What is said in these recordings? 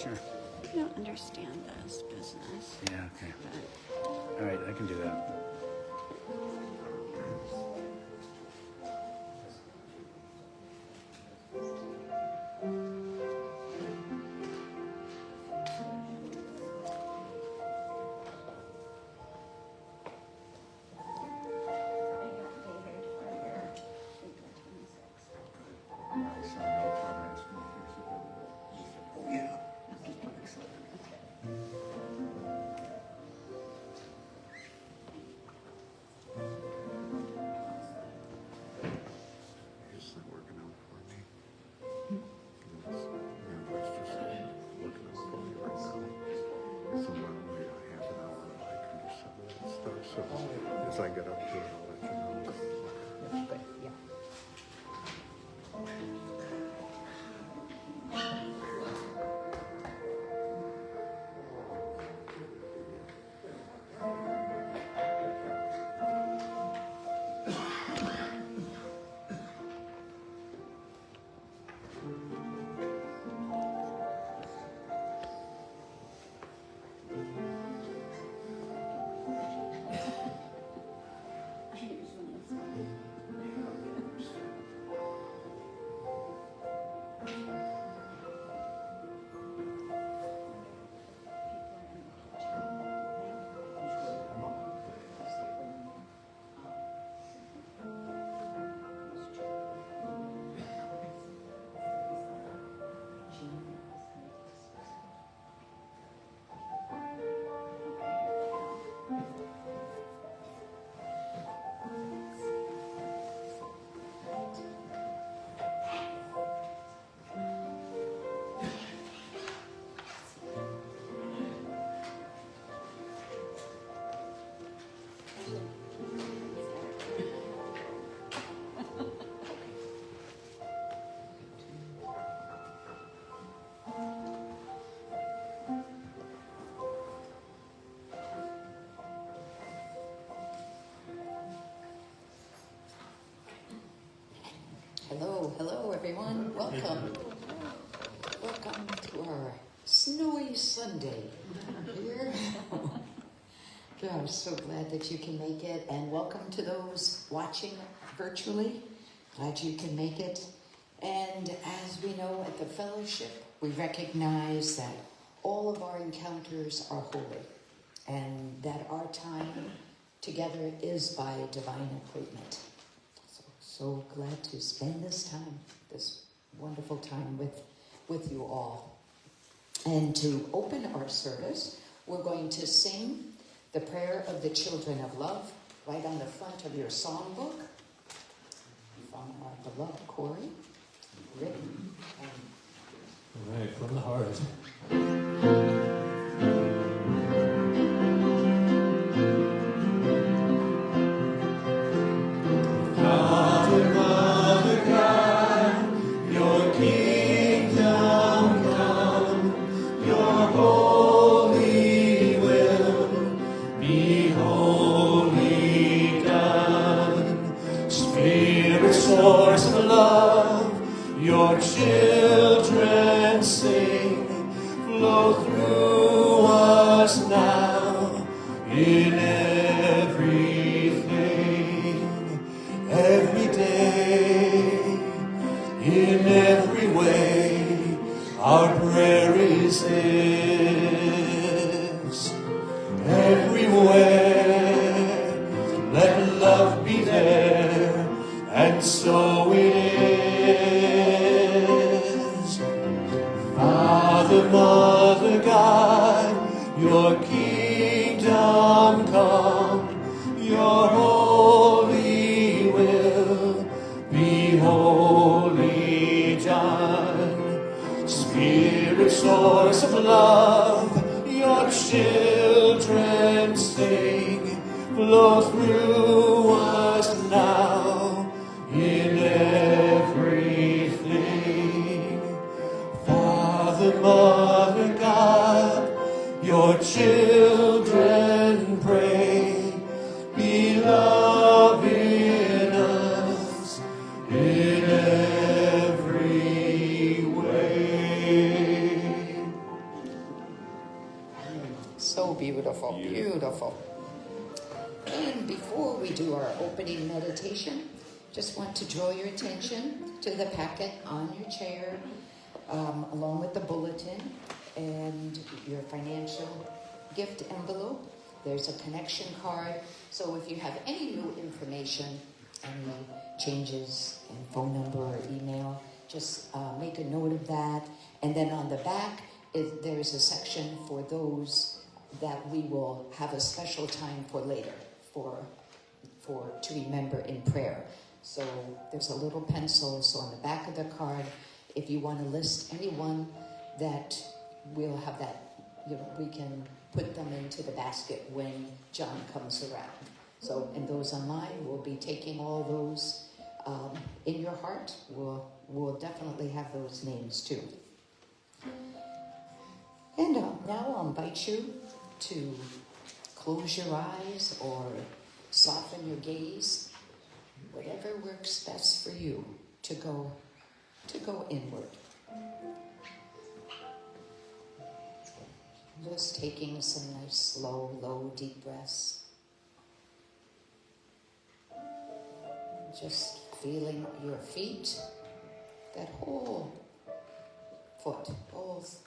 Sure. I don't understand this business. Yeah, okay. But All right, I can do that. As I get up to it, I'll let you know. Hello everyone. Welcome. Welcome to our snowy Sunday here. I'm so glad that you can make it, and welcome to those watching virtually. Glad you can make it. And as we know at the fellowship, we recognize that all of our encounters are holy, and that our time together is by divine appointment. So glad to spend this time, this wonderful time with you all. And to open our service, we're going to sing the prayer of the children of love right on the front of your songbook from our beloved Corey, written. All right, from the heart. Source of love, your children sing, flow through us now in everything, every day, in every way. Our prayer is this: everywhere, let love be there. And so it is. Father, Mother, God, your kingdom come, your holy will be wholly done. Spirit, source of love, your children sing, flow through us now. In everything, Father, Mother, God, your children pray, be love in us in every way. beautiful, beautiful. And before we do our opening meditation, just want to draw your attention to the packet on your chair, along with the bulletin and your financial gift envelope. There's a connection card. So if you have any new information, any changes in phone number or email, just make a note of that. And then on the back, there's a section for those that we will have a special time for later, to remember in prayer. So there's a little pencil. So on the back of the card, if you want to list anyone that we'll have that, we can put them into the basket when John comes around. So, and those online, we'll be taking all those in your heart. We'll definitely have those names too. And now I'll invite you to close your eyes or soften your gaze, whatever works best for you to go inward. Just taking some nice, slow, low, deep breaths. Just feeling your feet, that whole foot, both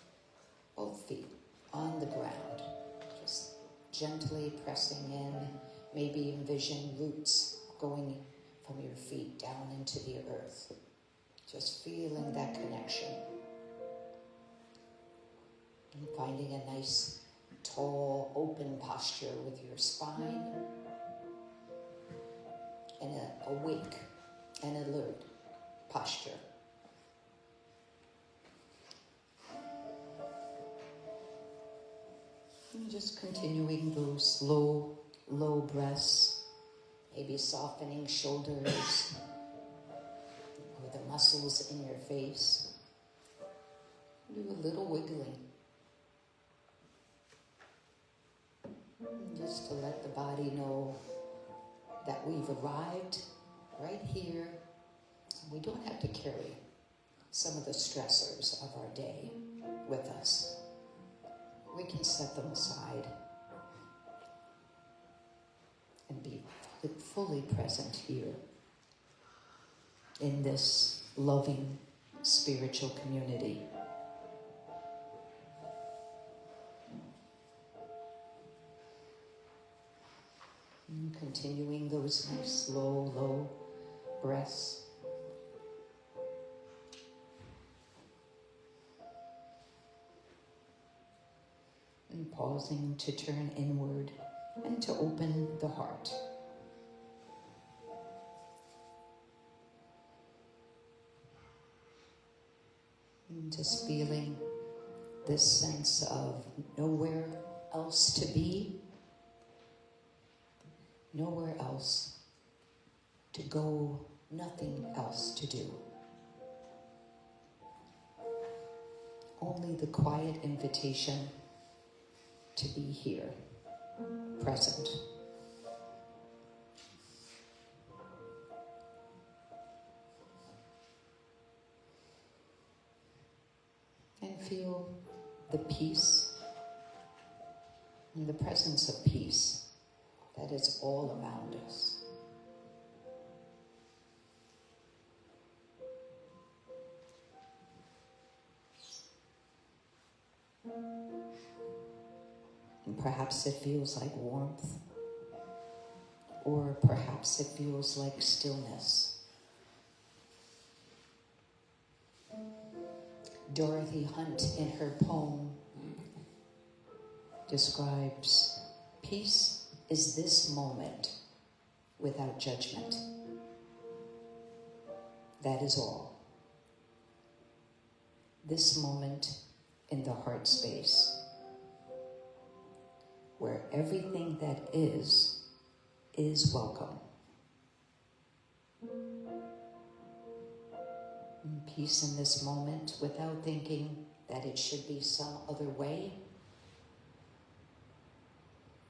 feet on the ground. Just gently pressing in. Maybe envision roots going from your feet down into the earth. Just feeling that connection. And finding a nice, tall, open posture with your spine. And an awake and alert posture. And just continuing those low breaths, maybe softening shoulders or the muscles in your face. Do a little wiggling. Just to let the body know that we've arrived right here. We don't have to carry some of the stressors of our day with us. We can set them aside and be fully present here in this loving spiritual community. And continuing those nice, slow, low breaths. And pausing to turn inward and to open the heart. And just feeling this sense of nowhere else to be, nowhere else to go, nothing else to do. Only the quiet invitation to be here, present. And feel the peace and the presence of peace that is all around us. And perhaps it feels like warmth, or perhaps it feels like stillness. Dorothy Hunt, in her poem, describes peace is this moment without judgment. That is all. This moment in the heart space, where everything that is welcome. And peace in this moment without thinking that it should be some other way,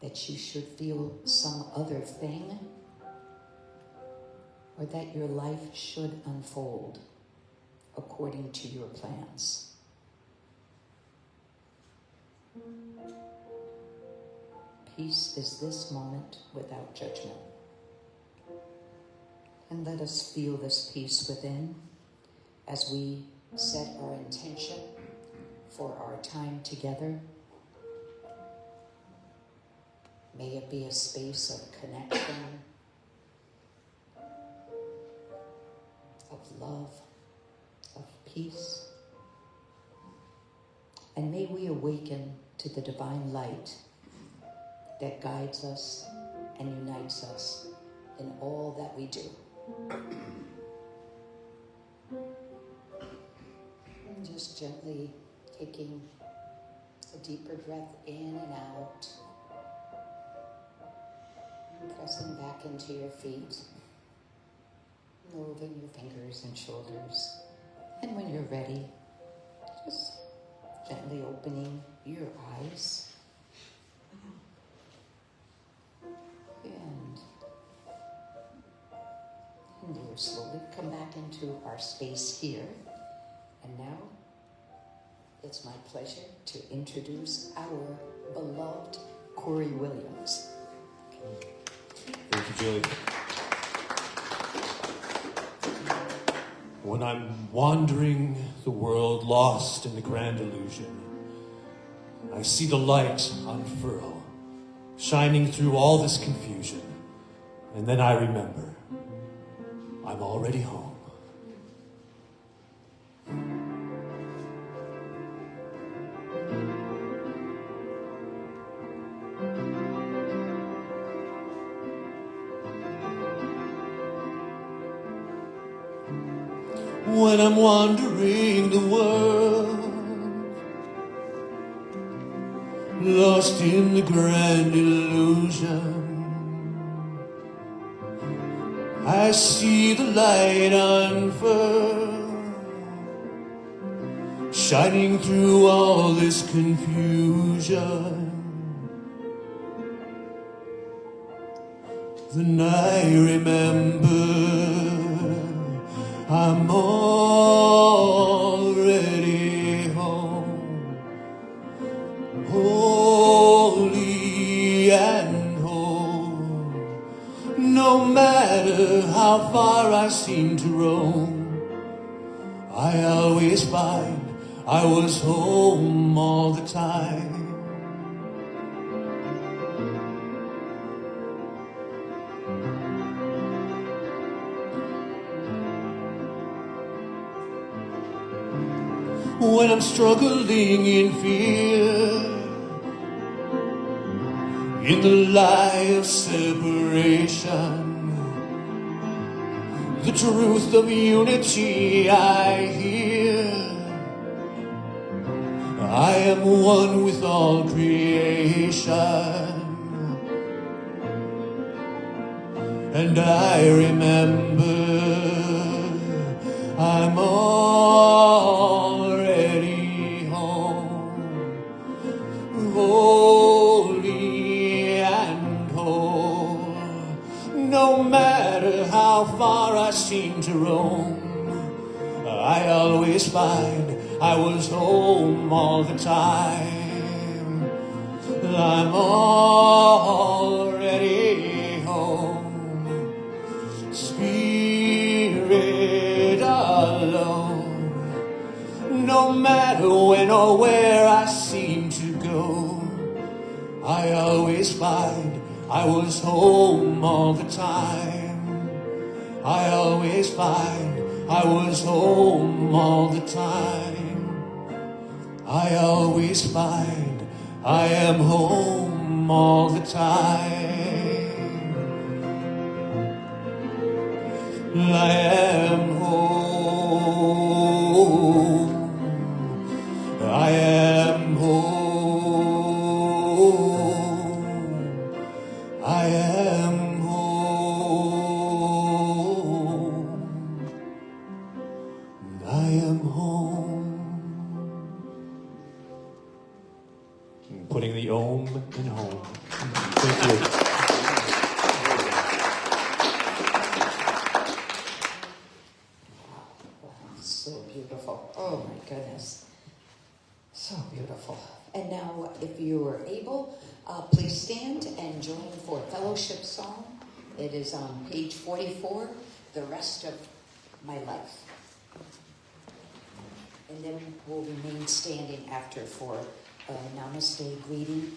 that you should feel some other thing, or that your life should unfold according to your plans. Peace is this moment without judgment. And let us feel this peace within as we set our intention for our time together. May it be a space of connection, of love, of peace. And may we awaken to the divine light that guides us and unites us in all that we do. And just gently taking a deeper breath in and out, pressing back into your feet, moving your fingers and shoulders. And when you're ready, just gently opening your eyes. And we'll slowly come back into our space here. And now, it's my pleasure to introduce our beloved Corey Williams. Thank you, Julie. When I'm wandering the world, lost in the grand illusion, I see the light unfurl, shining through all this confusion. And then I remember, I'm already home. When I'm wandering the world, lost in the grand illusion, I see the light unfurl, shining through all this confusion. Then I remember I'm already home, holy and whole. No matter how far I seem to roam, I always find I was home all the time. When I'm struggling in fear, in the lie of separation, the truth of unity I hear. I am one with all creation, and I remember I'm already home, holy and whole. No matter how far I seem to roam, I always find I was home all the time. I'm already home, spirit alone. No matter when or where I seem to go, I always find I was home all the time. I always find I was home all the time. I always find I am home all the time. I am home. I am home. I am home. I am home. Putting the om in home. Thank you. So beautiful. Oh my goodness. So beautiful. And now, if you are able, please stand and join for a fellowship song. It is on page 44, The Rest of My Life. And then we'll remain standing after for a namaste greeting.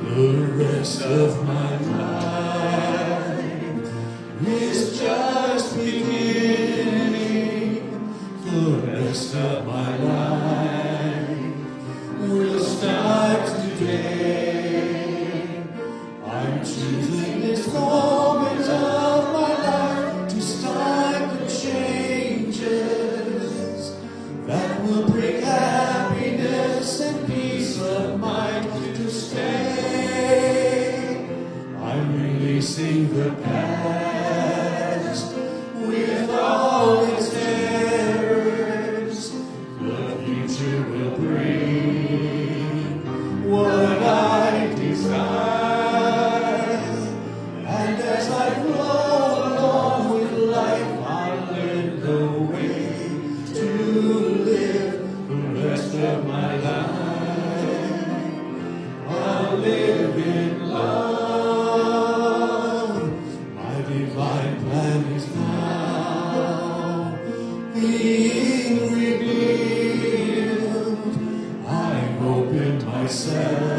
The rest of my life is just beginning. The rest of my life will start today. I'm choosing this moment of my life to start the changes that will bring happiness and peace of mind to stay. I'm releasing the past with all its errors. The future will bring what I desire. And as I flow along with life, I'll learn the way to live the rest of my life. I'll live in love. My divine plan is now being revealed. I've opened myself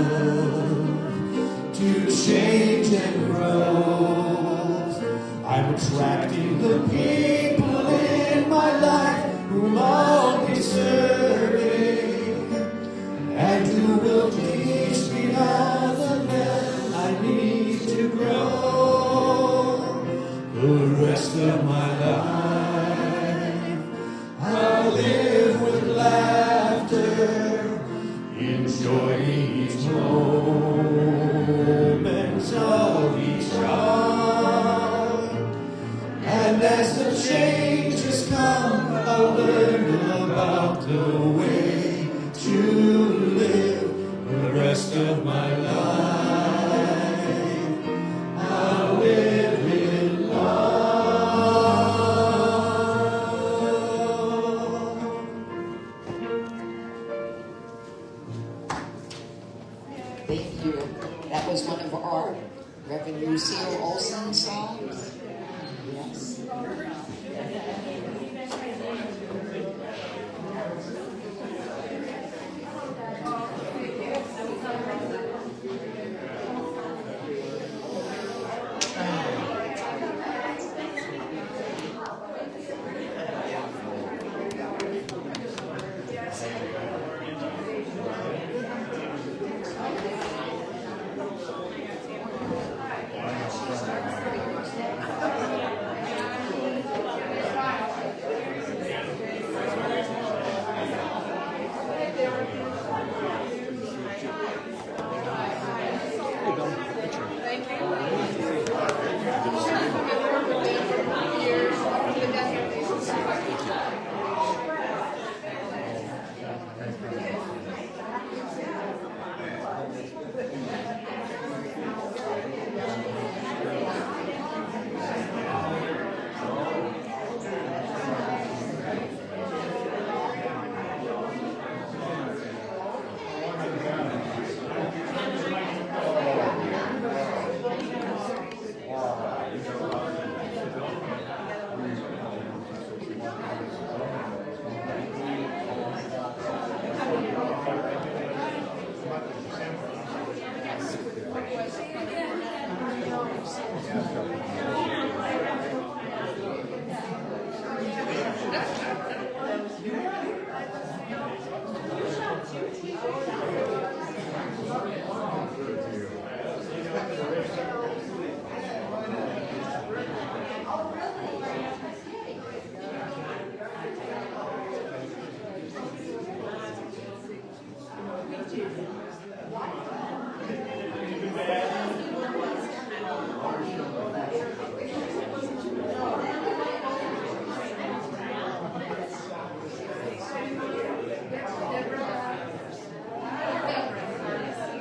to change and growth. I'm attracting the people in my life whom I'll be serving, and who will teach me how the man I need to grow. The rest of my life I'll live with laughter, enjoying each moment of each hour. And as the changes come, I'll learn about the way to live the rest of my life. I'll live in love. Thank you. That was one of our Reverend Lucille Olson songs. Yes.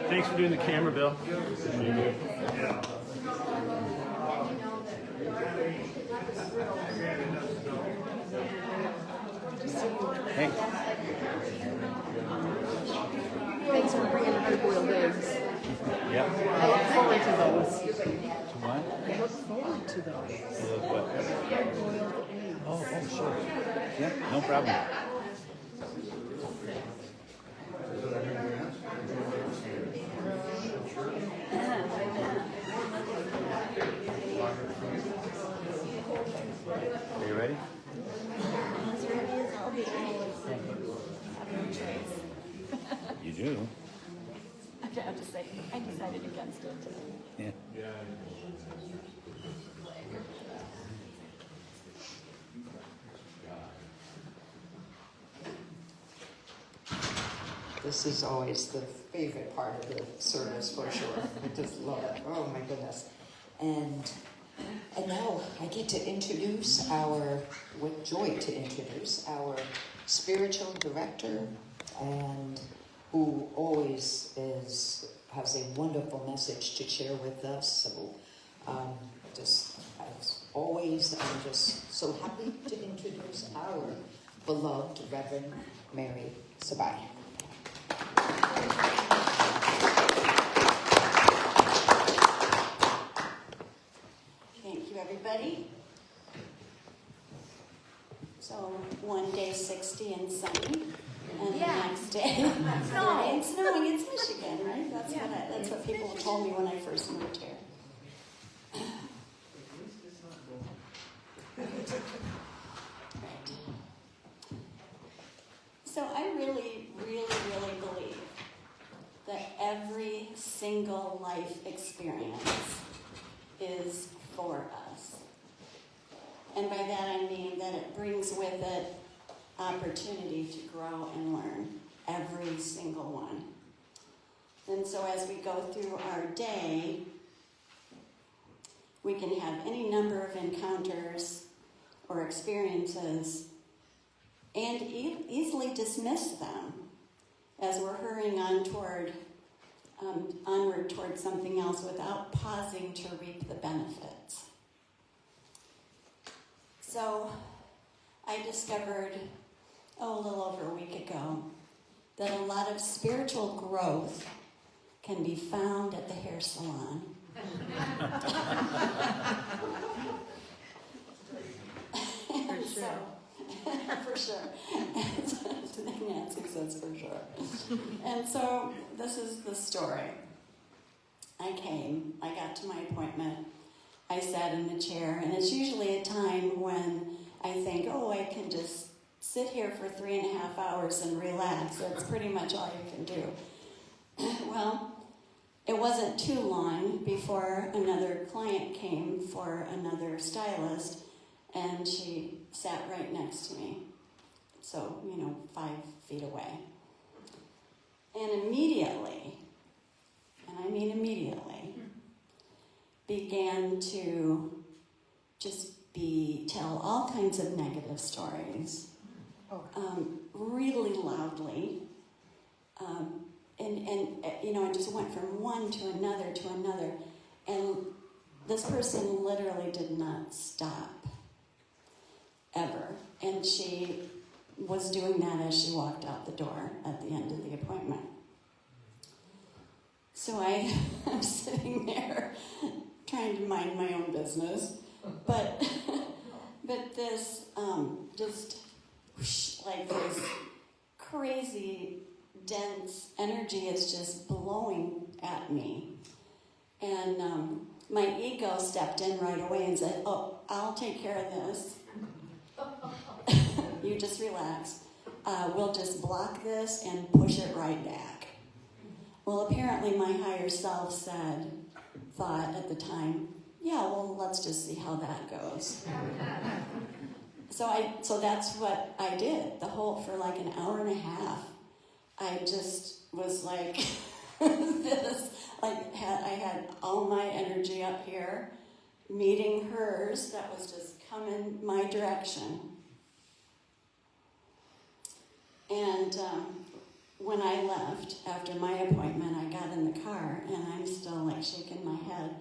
Thanks for doing the camera, Bill. What? I look forward to those. What? Hard-boiled eggs. Oh, sure. Yeah, no problem. Are you ready? As ready as I'll be. Have no choice. You do. I have to say, I decided against it today. Yeah. This is always the favorite part of the service for sure. I just love it. Oh my goodness. And now I get to introduce with joy to introduce our spiritual director, and who always has a wonderful message to share with us. So just as always, I'm just so happy to introduce our beloved Reverend Mary Sabaj. Thank you, everybody. So one day 60 and sunny, and the next day 30 and snowing. It's Michigan, right? That's what people told me when I first moved here. Right. So I really, really, really believe that every single life experience is for us. And by that I mean that it brings with it opportunity to grow and learn, every single one. And so as we go through our day, we can have any number of encounters or experiences and easily dismiss them as we're hurrying onward toward something else without pausing to reap the benefits. So I discovered, a little over a week ago, that a lot of spiritual growth can be found at the hair salon. For sure. Nancy says for sure. And so this is the story. I got to my appointment, I sat in the chair, and it's usually a time when I think, I can just sit here for 3.5 hours and relax. That's pretty much all you can do. Well, it wasn't too long before another client came for another stylist, and she sat right next to me. So, 5 feet away. And immediately, and I mean immediately, began to just tell all kinds of negative stories, really loudly, and I just went from one to another, and this person literally did not stop, ever, and she was doing that as she walked out the door at the end of the appointment. So I'm sitting there trying to mind my own business, but this just whoosh, like this crazy dense energy is just blowing at me, and my ego stepped in right away and said, I'll take care of this. You just relax. We'll just block this and push it right back. Well, apparently my higher self thought at the time, let's just see how that goes. So that's what I did. For like an hour and a half, I just was like this. Like I had all my energy up here, meeting hers that was just coming my direction. And when I left after my appointment, I got in the car and I'm still like shaking my head,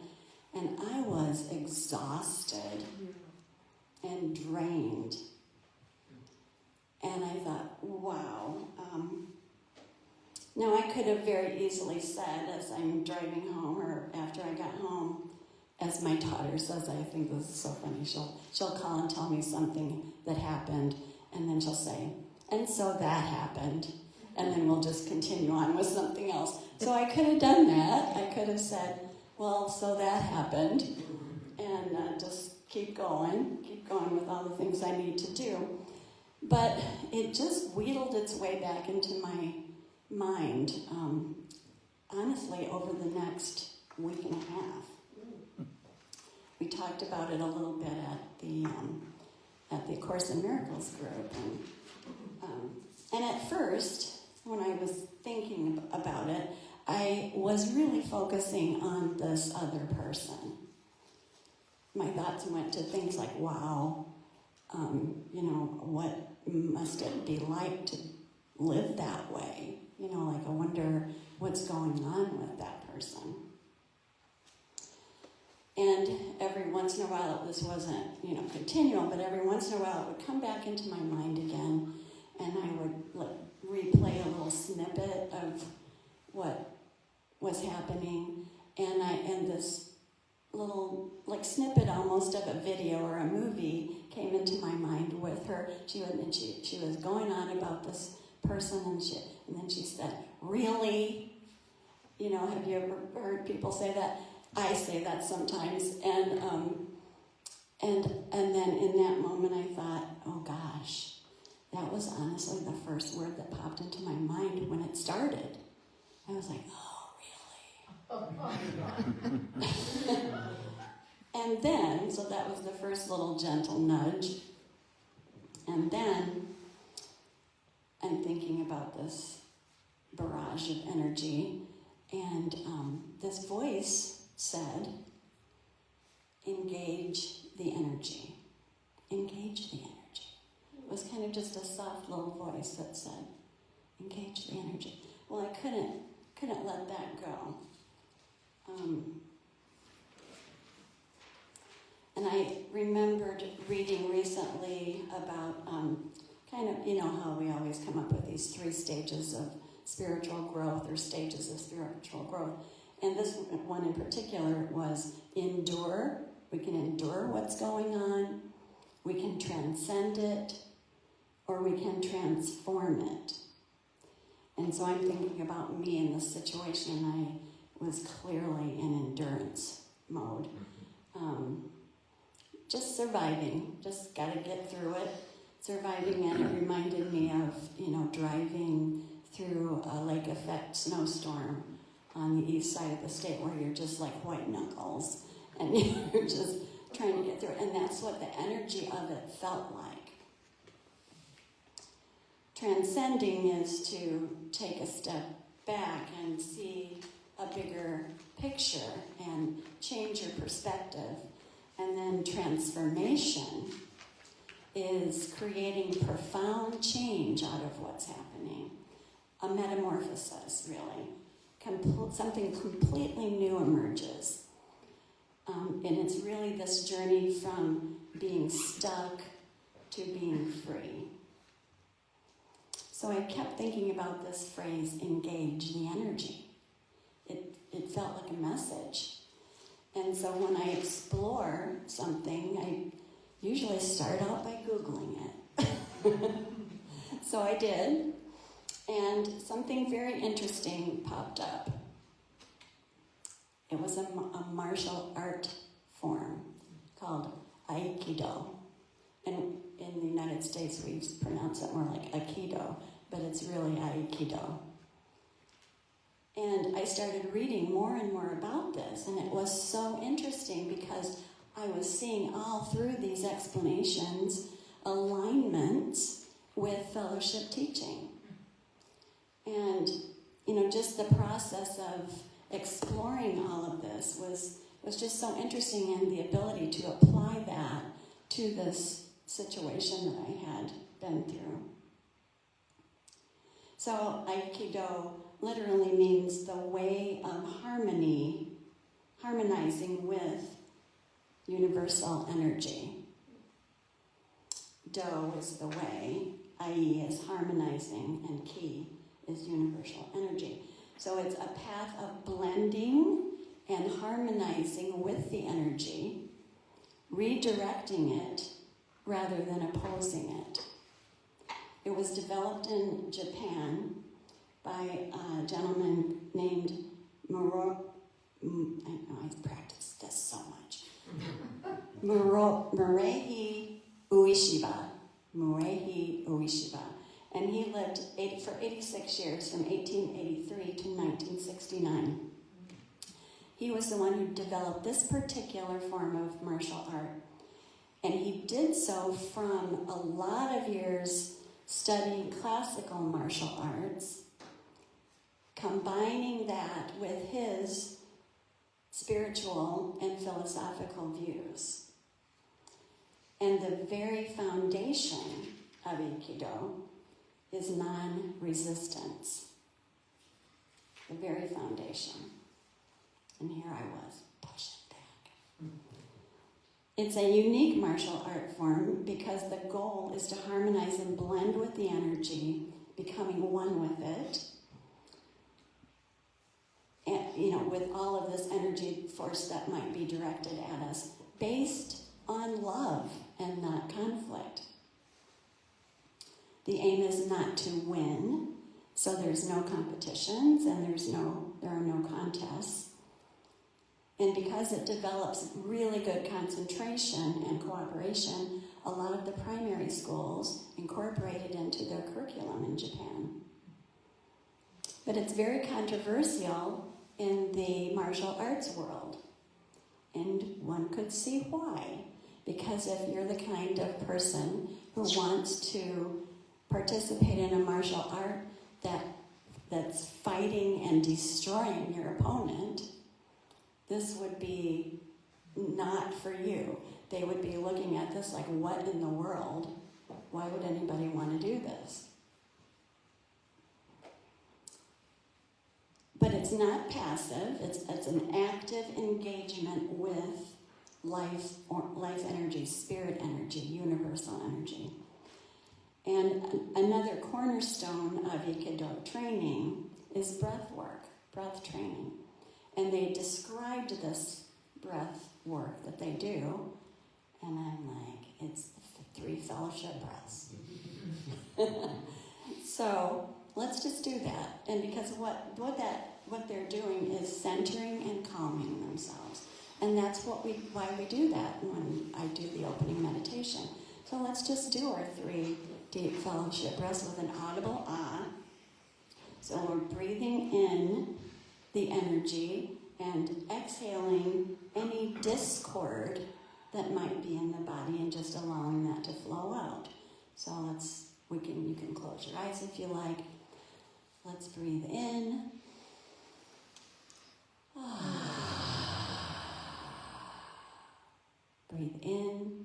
and I was exhausted and drained. And I thought, wow. Now I could have very easily said as I'm driving home or after I got home, as my daughter says, I think this is so funny, she'll call and tell me something that happened, and then she'll say, and so that happened, and then we'll just continue on with something else. So I could have done that. I could have said, well, so that happened, and just keep going with all the things I need to do. But it just wheedled its way back into my mind, honestly, over the next week and a half. We talked about it a little bit at the Course in Miracles group, and at first, when I was thinking about it, I was really focusing on this other person. My thoughts went to things like, wow, what must it be like to live that way? Like I wonder what's going on with that person. And every once in a while, this wasn't, continual, but every once in a while it would come back into my mind again, and I would replay a little snippet of what was happening, and this little snippet almost of a video or a movie came into my mind with her. She was going on about this person, and then she said, "Really? Have you ever heard people say that?" I say that sometimes, and then in that moment I thought, oh gosh, that was honestly the first word that popped into my mind when it started. I was like, oh, really? And then, so that was the first little gentle nudge. And then I'm thinking about this barrage of energy, and this voice said, engage the energy. Engage the energy. It was kind of just a soft little voice that said, engage the energy. Well, I couldn't let that go. And I remembered reading recently about how we always come up with these 3 stages of spiritual growth, or stages of spiritual growth. And this one in particular was endure. We can endure what's going on. We can transcend it, or we can transform it. And so I'm thinking about me in this situation, and I was clearly in endurance mode. Just surviving, just got to get through it. Surviving, and it reminded me of, driving through a lake effect snowstorm on the east side of the state, where you're just like white knuckles, and you're just trying to get through it. And that's what the energy of it felt like. Transcending is to take a step back and see a bigger picture and change your perspective. And then transformation is creating profound change out of what's happening. A metamorphosis, really. Something completely new emerges. And it's really this journey from being stuck to being free. So I kept thinking about this phrase, engage the energy. It felt like a message. And so when I explore something, I usually start out by Googling it. So I did, and something very interesting popped up. It was a martial art form called Aikido. And in the United States, we pronounce it more like Aikido, but it's really Aikido. And I started reading more and more about this, and it was so interesting because I was seeing all through these explanations alignments with fellowship teaching. And, just the process of exploring all of this was just so interesting, and the ability to apply that to this situation that I had been through. So Aikido literally means the way of harmony, harmonizing with universal energy. Do is the way, Ai is harmonizing, and Ki is universal energy. So it's a path of blending and harmonizing with the energy, redirecting it rather than opposing it. It was developed in Japan by a gentleman named I've practiced this so much. Murei Ueshiba. And he lived for 86 years, from 1883 to 1969. He was the one who developed this particular form of martial art. And he did so from a lot of years studying classical martial arts, combining that with his spiritual and philosophical views. And the very foundation of Aikido is non-resistance. The very foundation. And here I was, push it back. It's a unique martial art form because the goal is to harmonize and blend with the energy, becoming one with it. And, with all of this energy force that might be directed at us, based on love and not conflict. The aim is not to win, so there's no competitions and there are no contests. And because it develops really good concentration and cooperation, a lot of the primary schools incorporate it into their curriculum in Japan. But it's very controversial in the martial arts world. And one could see why. Because if you're the kind of person who wants to participate in a martial art that's fighting and destroying your opponent, this would be not for you. They would be looking at this like, what in the world? Why would anybody want to do this? But it's not passive. It's an active engagement with life energy, spirit energy, universal energy. And another cornerstone of Aikido training is breath work, breath training. And they described this breath work that they do, and I'm like, it's the 3 fellowship breaths. So let's just do that. And because what they're doing is centering and calming themselves. And that's why we do that when I do the opening meditation. So let's just do our 3 deep fellowship breaths with an audible ah. So we're breathing in the energy and exhaling any discord that might be in the body and just allowing that to flow out. So you can close your eyes if you like. Let's breathe in. Breathe in.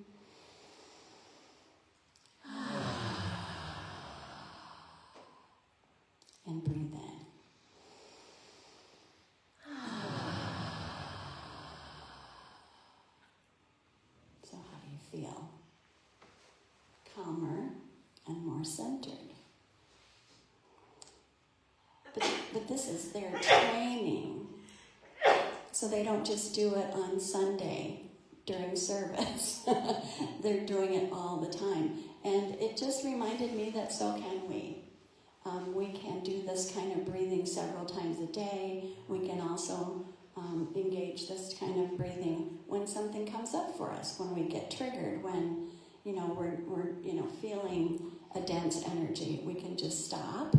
And breathe in. So how do you feel? Calmer and more centered. But this is their training. So they don't just do it on Sunday during service. They're doing it all the time. And it just reminded me that so can we. We can do this kind of breathing several times a day. We can also engage this kind of breathing when something comes up for us, when we get triggered, when we're feeling a dense energy. We can just stop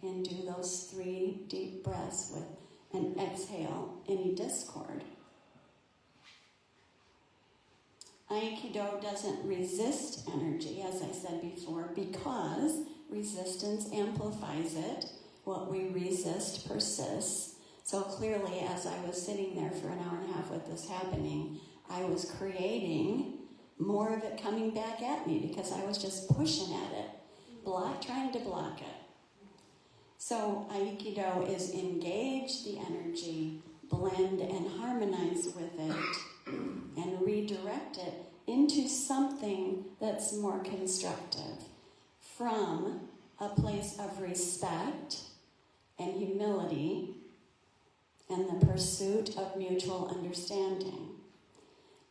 and do those 3 deep breaths and exhale any discord. Aikido doesn't resist energy, as I said before, because resistance amplifies it. What we resist persists. So clearly, as I was sitting there for an hour and a half with this happening, I was creating more of it coming back at me because I was just pushing at it, trying to block it. So Aikido is engage the energy, blend and harmonize with it, and redirect it into something that's more constructive from a place of respect and humility and the pursuit of mutual understanding.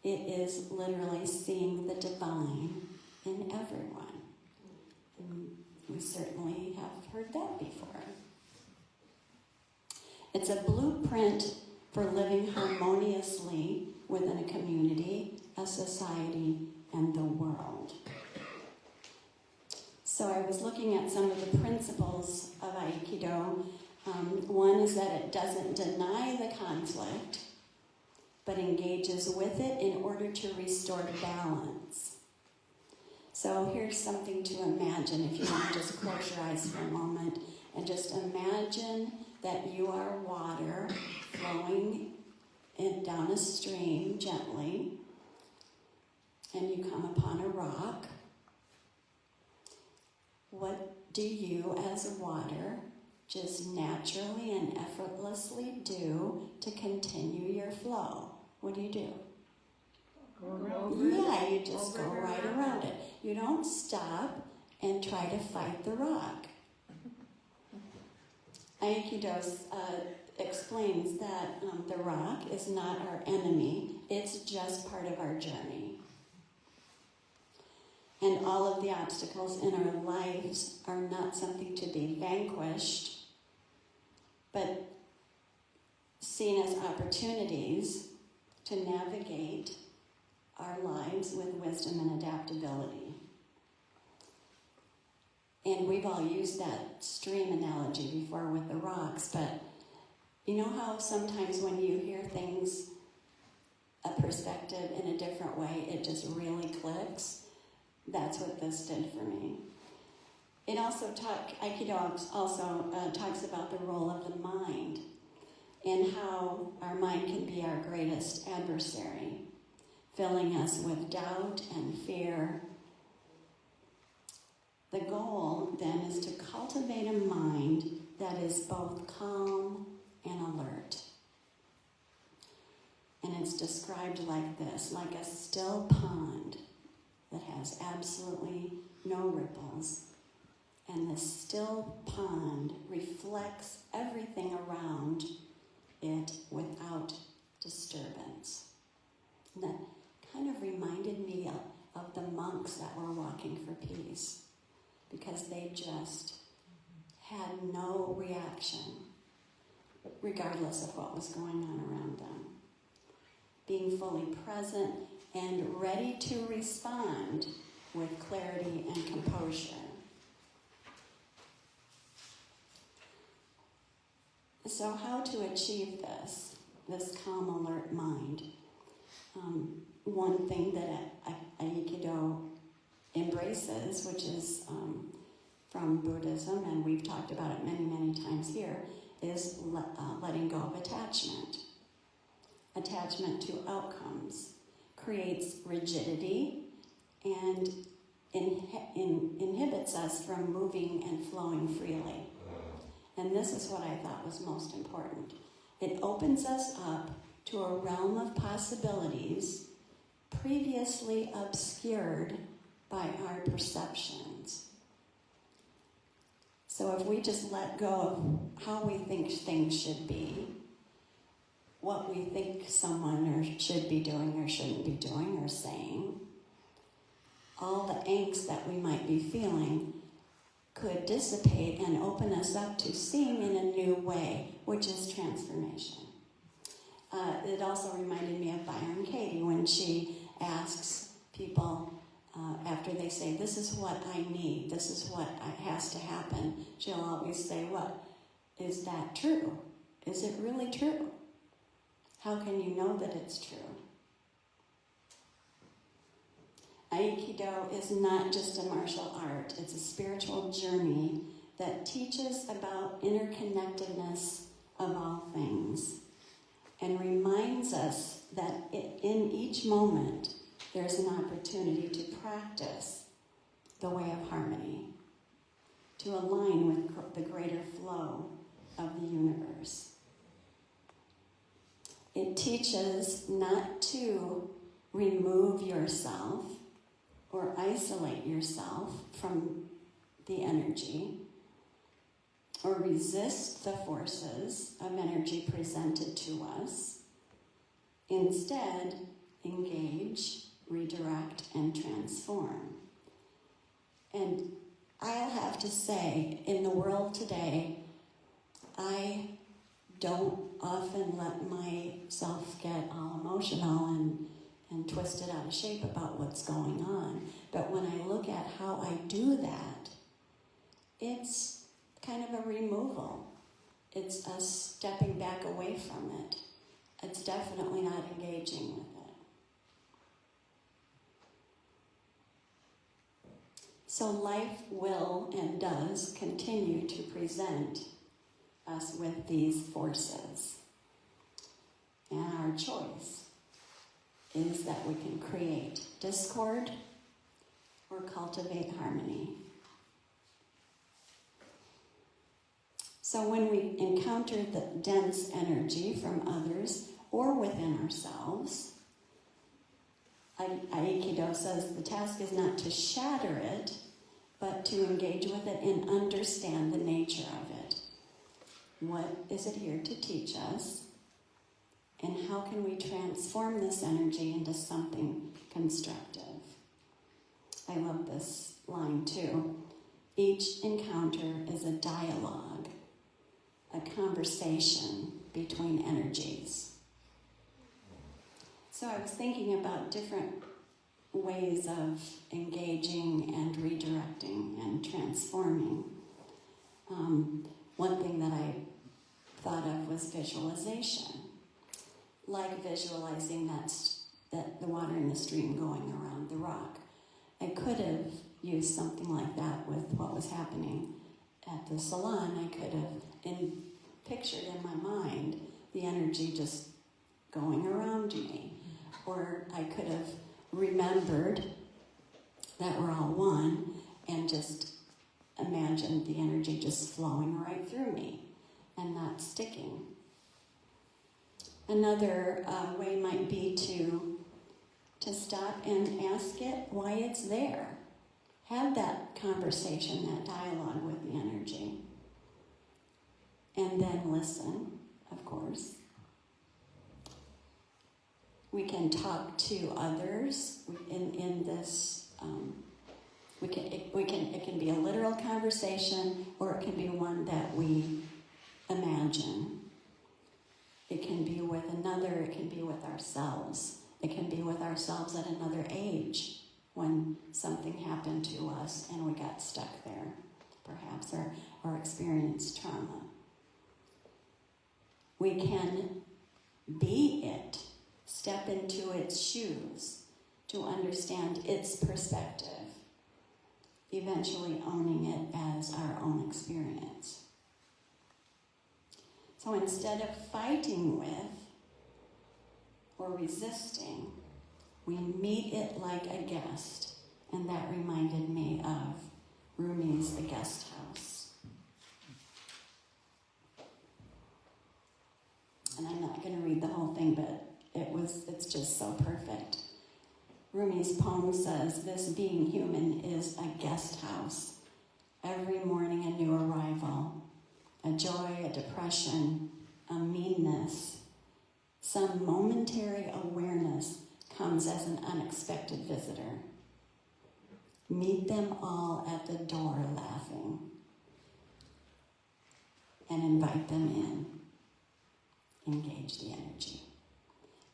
It is literally seeing the divine in everyone. And we certainly have heard that before. It's a blueprint for living harmoniously within a community, a society, and the world. So I was looking at some of the principles of Aikido. One is that it doesn't deny the conflict, but engages with it in order to restore balance. So here's something to imagine, if you want to just close your eyes for a moment, and just imagine that you are water flowing down a stream gently, and you come upon a rock. What do you as water just naturally and effortlessly do to continue your flow? What do? Go over it. Yeah, you just Over go and right around it. You don't stop and try to fight the rock. Aikido explains that the rock is not our enemy. It's just part of our journey. And all of the obstacles in our lives are not something to be vanquished, but seen as opportunities to navigate our lives with wisdom and adaptability. And we've all used that stream analogy before with the rocks, but you know how sometimes when you hear things, a perspective in a different way, it just really clicks? That's what this did for me. It also Aikido also talks about the role of the mind and how our mind can be our greatest adversary, filling us with doubt and fear. The goal then is to cultivate a mind that is both calm and alert. And it's described like this, like a still pond that has absolutely no ripples. And the still pond reflects everything around it without disturbance. And that kind of reminded me of the monks that were walking for peace, because they just had no reaction, regardless of what was going on around them. Being fully present and ready to respond with clarity and composure. So how to achieve this calm, alert mind? One thing that Aikido embraces, which is from Buddhism, and we've talked about it many, many times here, is letting go of attachment. Attachment to outcomes creates rigidity and inhibits us from moving and flowing freely. And this is what I thought was most important. It opens us up to a realm of possibilities previously obscured by our perceptions. So if we just let go of how we think things should be, what we think someone should be doing or shouldn't be doing or saying, all the angst that we might be feeling could dissipate and open us up to seeing in a new way, which is transformation. It also reminded me of Byron Katie when she asks people after they say, this is what I need, this is what has to happen, she'll always say, what? Is that true? Is it really true? How can you know that it's true? Aikido is not just a martial art, it's a spiritual journey that teaches about interconnectedness of all things and reminds us that in each moment there's an opportunity to practice the way of harmony, to align with the greater flow of the universe. It teaches not to remove yourself or isolate yourself from the energy, or resist the forces of energy presented to us. Instead, engage, redirect, and transform. And I'll have to say, in the world today, I don't often let myself get all emotional and twisted out of shape about what's going on. But when I look at how I do that, it's kind of a removal. It's a stepping back away from it. It's definitely not engaging with it. So life will and does continue to present us with these forces. And our choice is that we can create discord or cultivate harmony. So when we encounter the dense energy from others or within ourselves, Aikido says the task is not to shatter it, but to engage with it and understand the nature of it. What is it here to teach us? And how can we transform this energy into something constructive? I love this line too. Each encounter is a dialogue, a conversation between energies. So I was thinking about different ways of engaging and redirecting and transforming. One thing that I thought of was visualization, like visualizing that the water in the stream going around the rock. I could have used something like that with what was happening at the salon. I could have pictured in my mind the energy just going around me. Or I could have remembered that we're all one and just imagined the energy just flowing right through me and not sticking. Another way might be to stop and ask it why it's there. Have that conversation, that dialogue with the energy. And then listen, of course. We can talk to others in this. It can be a literal conversation, or it can be one that we imagine. It can be with another. It can be with ourselves. It can be with ourselves at another age when something happened to us and we got stuck there, perhaps, or experienced trauma. We can be it. Step into its shoes to understand its perspective, eventually owning it as our own experience. So instead of fighting with or resisting, we meet it like a guest. And that reminded me of Rumi's The Guest House. And I'm not going to read the whole thing, but it's just so perfect. Rumi's poem says, "This being human is a guest house. Every morning a new arrival, a joy, a depression, a meanness. Some momentary awareness comes as an unexpected visitor. Meet them all at the door laughing and invite them in. Engage the energy.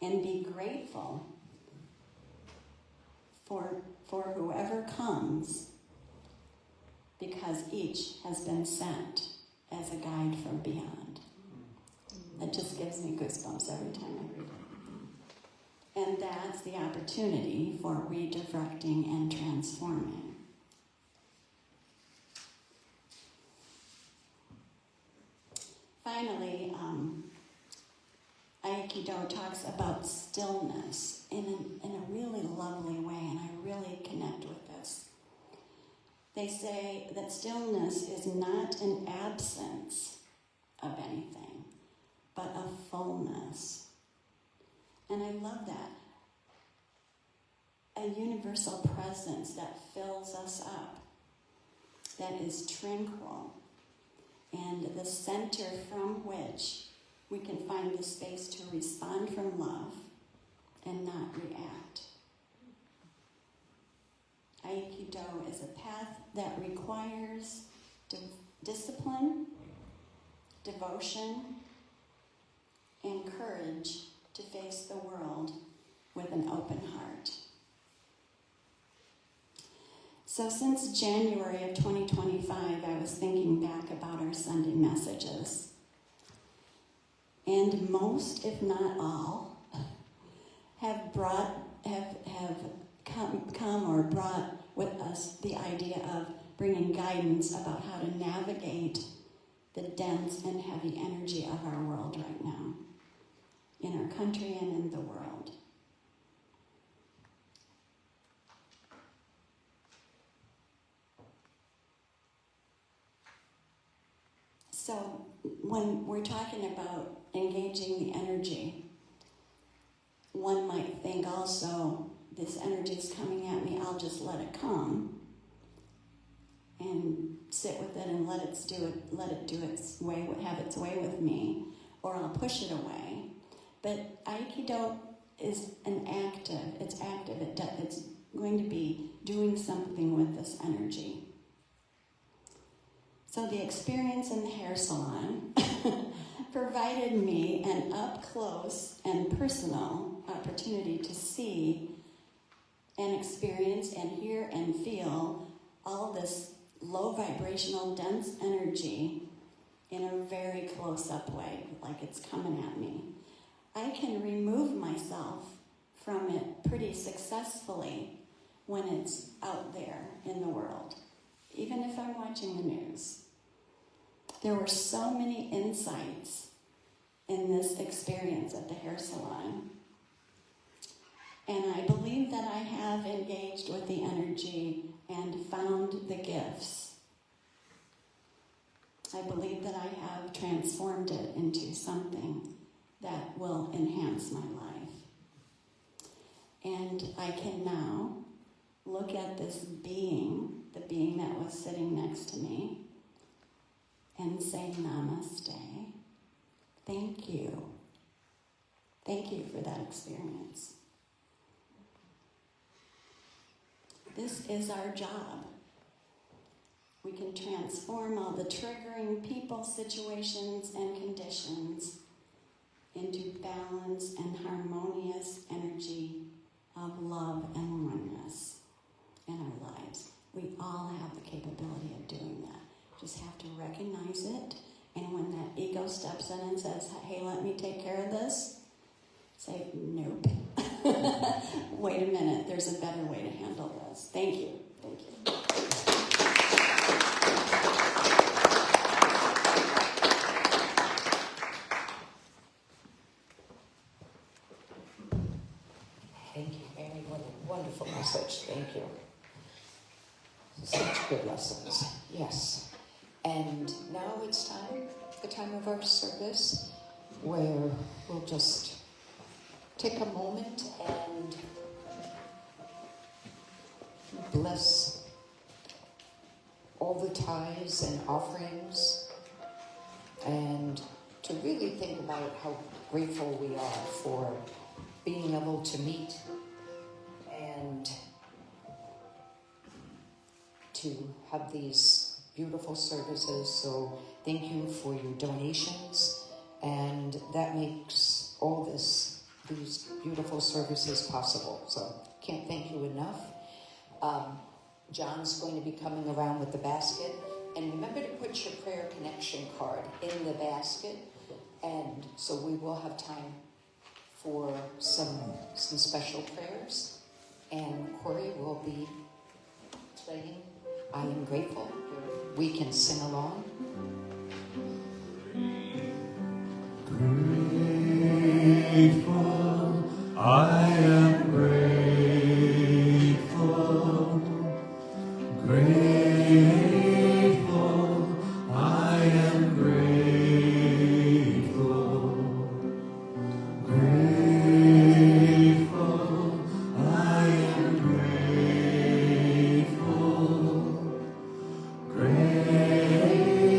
And be grateful for whoever comes, because each has been sent as a guide from beyond." It just gives me goosebumps every time I read it. And that's the opportunity for redirecting and transforming. Finally, Aikido talks about stillness in a really lovely way, and I really connect with this. They say that stillness is not an absence of anything, but a fullness. And I love that. A universal presence that fills us up, that is tranquil, and the center from which we can find the space to respond from love and not react. Aikido is a path that requires discipline, devotion, and courage to face the world with an open heart. So since January of 2025, I was thinking back about our Sunday messages. And most, if not all, have brought with us the idea of bringing guidance about how to navigate the dense and heavy energy of our world right now, in our country and in the world. So when we're talking about engaging the energy, one might think also, this energy is coming at me, I'll just let it come and sit with it and let it do its way, have its way with me, or I'll push it away. But Aikido is it's active, it's going to be doing something with this energy. So the experience in the hair salon provided me an up-close and personal opportunity to see and experience and hear and feel all this low vibrational, dense energy in a very close-up way, like it's coming at me. I can remove myself from it pretty successfully when it's out there in the world, even if I'm watching the news. There were so many insights in this experience at the hair salon. And I believe that I have engaged with the energy and found the gifts. I believe that I have transformed it into something that will enhance my life. And I can now look at this being, the being that was sitting next to me, and say namaste. Thank you. Thank you for that experience. This is our job. We can transform all the triggering people, situations, and conditions into balance and harmonious energy of love and oneness in our lives. We all have the capability of doing that. Just have to recognize it, and when that ego steps in and says, hey, let me take care of this, say, nope. Wait a minute, there's a better way to handle this. Thank you. Thank you. Thank you, Mary. What a wonderful message. Thank you. Such good lessons. Yes. And now it's time, the time of our service, where we'll just take a moment and bless all the tithes and offerings, and to really think about how grateful we are for being able to meet and to have these beautiful services. So thank you for your donations, and that makes all these beautiful services possible. So can't thank you enough. John's going to be coming around with the basket, and remember to put your prayer connection card in the basket, and so we will have time for some special prayers, and Corey will be playing I Am Grateful. We can sing along. Grateful, I am grateful. Grateful, I am grateful. Grateful, I am grateful. Grateful.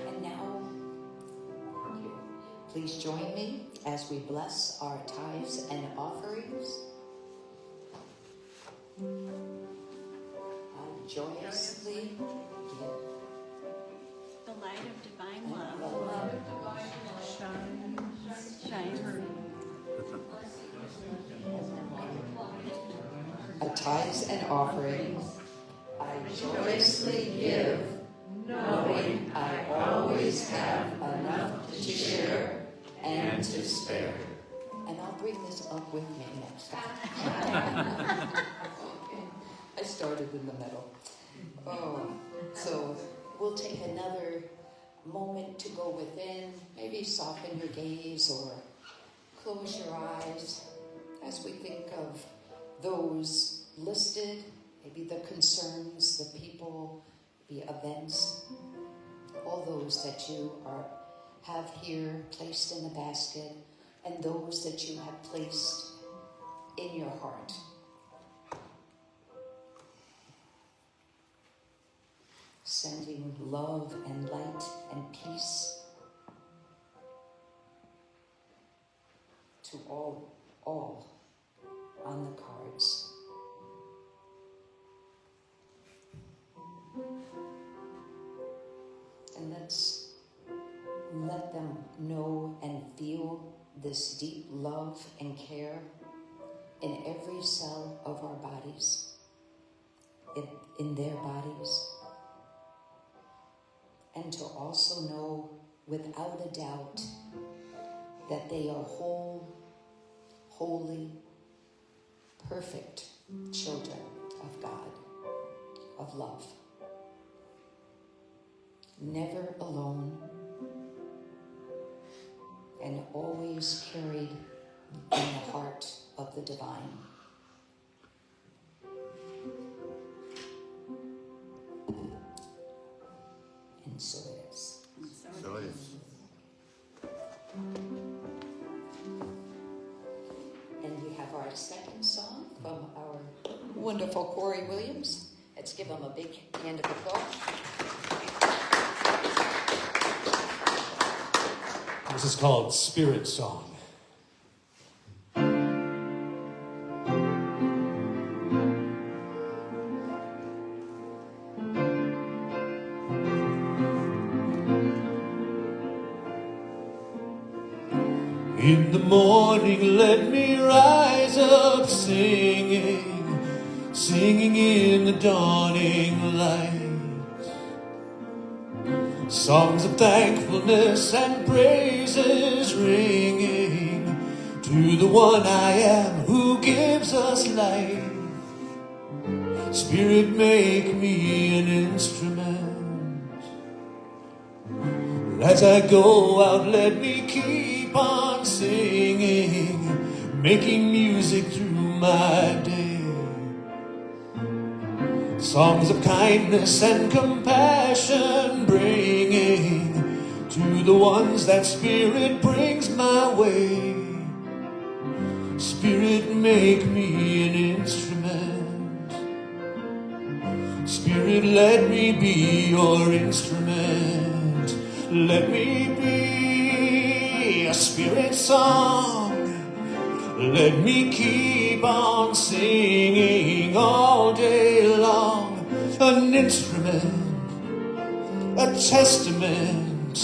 And now, please join me as we bless our tithes and offerings. I joyously give. The light of divine love shines through. A tithes and offerings I joyously give, knowing I always have enough to share and to spare. And I'll bring this up with me next time. I started in the middle. Oh, so we'll take another moment to go within, maybe soften your gaze or close your eyes as we think of those listed, maybe the concerns, the people, the events, all those that you have here placed in a basket, and those that you have placed in your heart. Sending love and light and peace to all on the cards. And let them know and feel this deep love and care in every cell of our bodies, in their bodies. And to also know without a doubt that they are whole, holy, perfect children of God, of love. Never alone, and always carried in the heart of the divine. And so it is. So it is. And we have our second song from our wonderful Corey Williams. Let's give him a big hand of applause. This is called Spirit Song. In the morning, let me rise up singing, singing in the dawning light. Songs of thankfulness and praises ringing to the one I am who gives us life. Spirit, make me an instrument. As I go out, let me keep on singing, making music through my day. Songs of kindness and compassion bringing to the ones that Spirit brings my way. Spirit, make me an instrument. Spirit, let me be your instrument. Let me be a spirit song. Let me keep on singing all day long. An instrument, a testament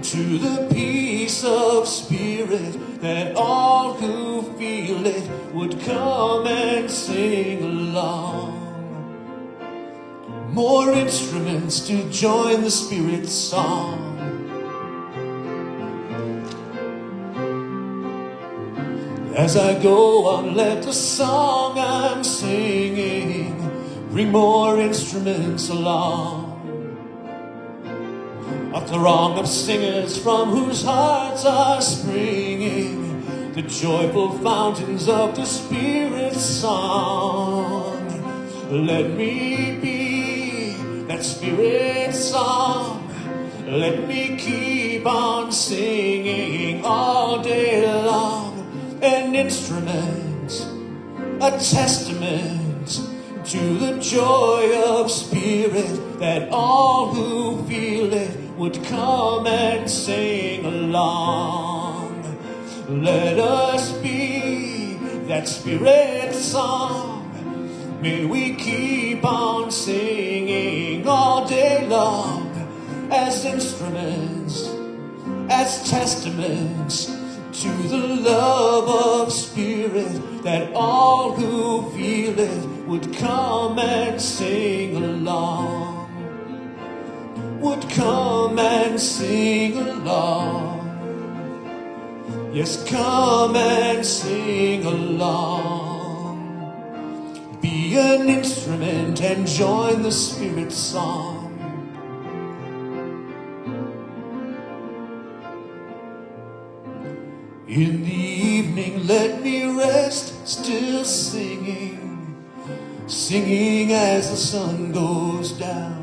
to the peace of spirit, that all who feel it would come and sing along. More instruments to join the spirit song. As I go on, let the song I'm singing bring more instruments along. A throng of singers from whose hearts are springing the joyful fountains of the Spirit's song. Let me be that Spirit's song. Let me keep on singing all day long. An instrument, a testament to the joy of Spirit, that all who feel it would come and sing along. Let us be that Spirit song. May we keep on singing all day long, as instruments, as testaments to the love of Spirit, that all who feel it would come and sing along, would come and sing along. Yes, come and sing along. Be an instrument and join the Spirit's song. In the evening, let me rest, still singing, singing as the sun goes down.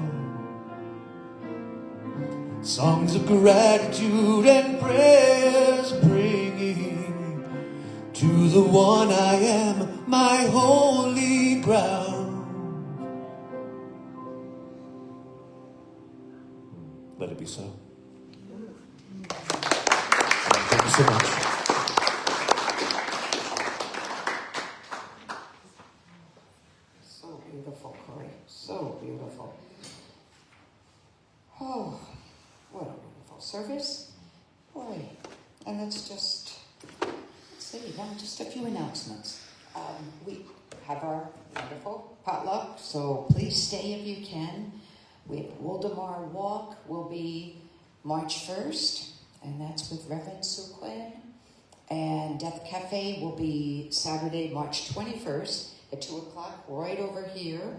Songs of gratitude and prayers bringing to the one I am, my holy ground. Let it be so. Thank you so much. So beautiful, Corey. So beautiful. Oh, what a wonderful service. Boy, and let's see, now just a few announcements. We have our wonderful potluck, so please stay if you can. We have Waldemar Walk will be March 1st, and that's with Reverend Sue Quinn. And Death Cafe will be Saturday, March 21st at 2 o'clock, right over here.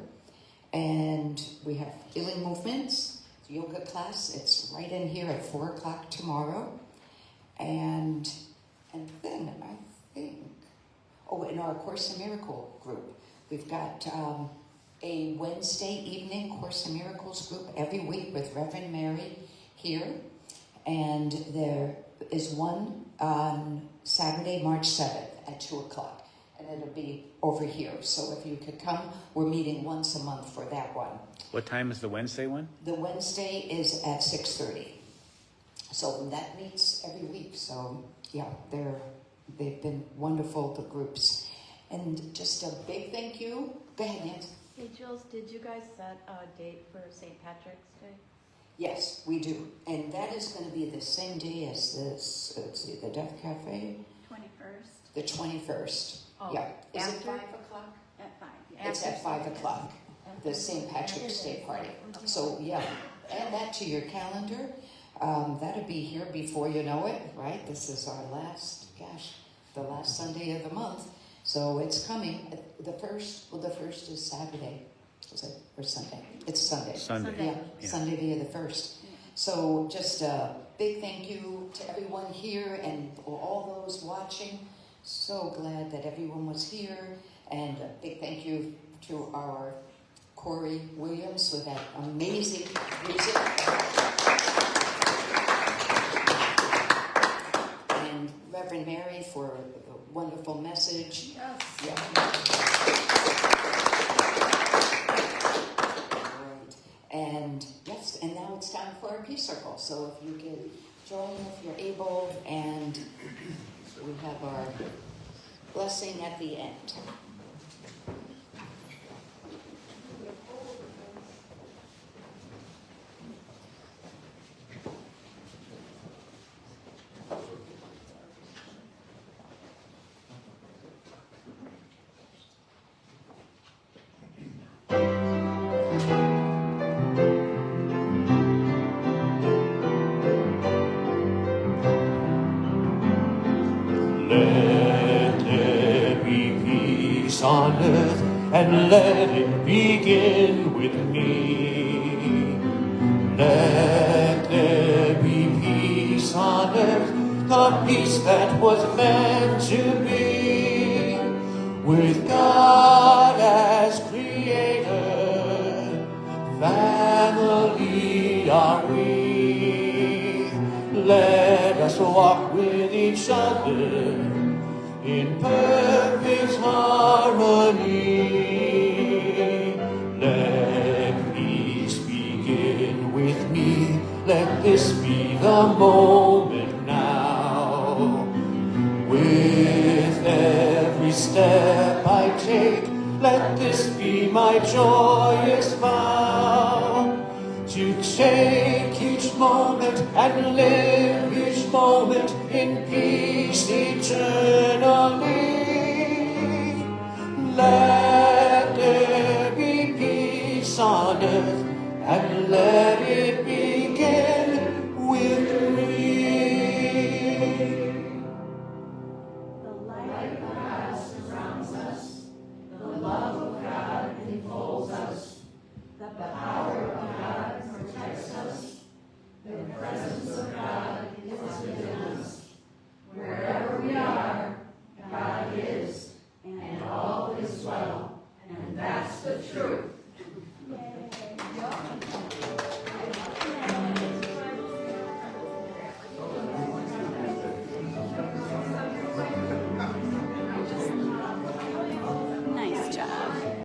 And we have Healing Movements, yoga class. It's right in here at 4 o'clock tomorrow. And then I think, in our Course in Miracle group, we've got a Wednesday evening Course in Miracles group every week with Reverend Mary here. And there is one on Saturday, March 7th at 2 o'clock. And it'll be over here. So if you could come, we're meeting once a month for that one. What time is the Wednesday one? The Wednesday is at 6:30. So that meets every week. So yeah, they've been wonderful, the groups. And just a big thank you. Go ahead, Nancy. Hey, Jules, did you guys set a date for St. Patrick's Day? Yes, we do. And that is going to be the same day as this, let's see, the Death Cafe. 21st? The 21st. Oh, Yeah. Is it after? 5 o'clock? At 5. It's at 5 o'clock. The St. Patrick's Day party. So yeah, add that to your calendar. That'll be here before you know it, right? This is our the last Sunday of the month. So it's coming. The first is Saturday. Is it? Or Sunday? It's Sunday. Sunday. Yeah, Sunday the 1st. So just a big thank you to everyone here and all those watching. So glad that everyone was here. And a big thank you to our Corey Williams for that amazing music. And Reverend Mary for a wonderful message. Yes. Yeah. Right. And yes, and now it's time for our peace circle. So if you can join if you're able, and we have our blessing at the end. Let there be peace on earth and let it begin with me. Let there be peace on earth, the peace that was meant to be, with God as creator, family are we. Let us walk with each other in perfect harmony. Let peace begin with me. Let this be the moment now. With every step I take, let this be my joyous vow. To take each moment and live each moment in peace eternally. Let there be peace on earth, and let it begin with me. The light of God surrounds us. The love of God enfolds us. The power of God protects us. The presence of God is within us.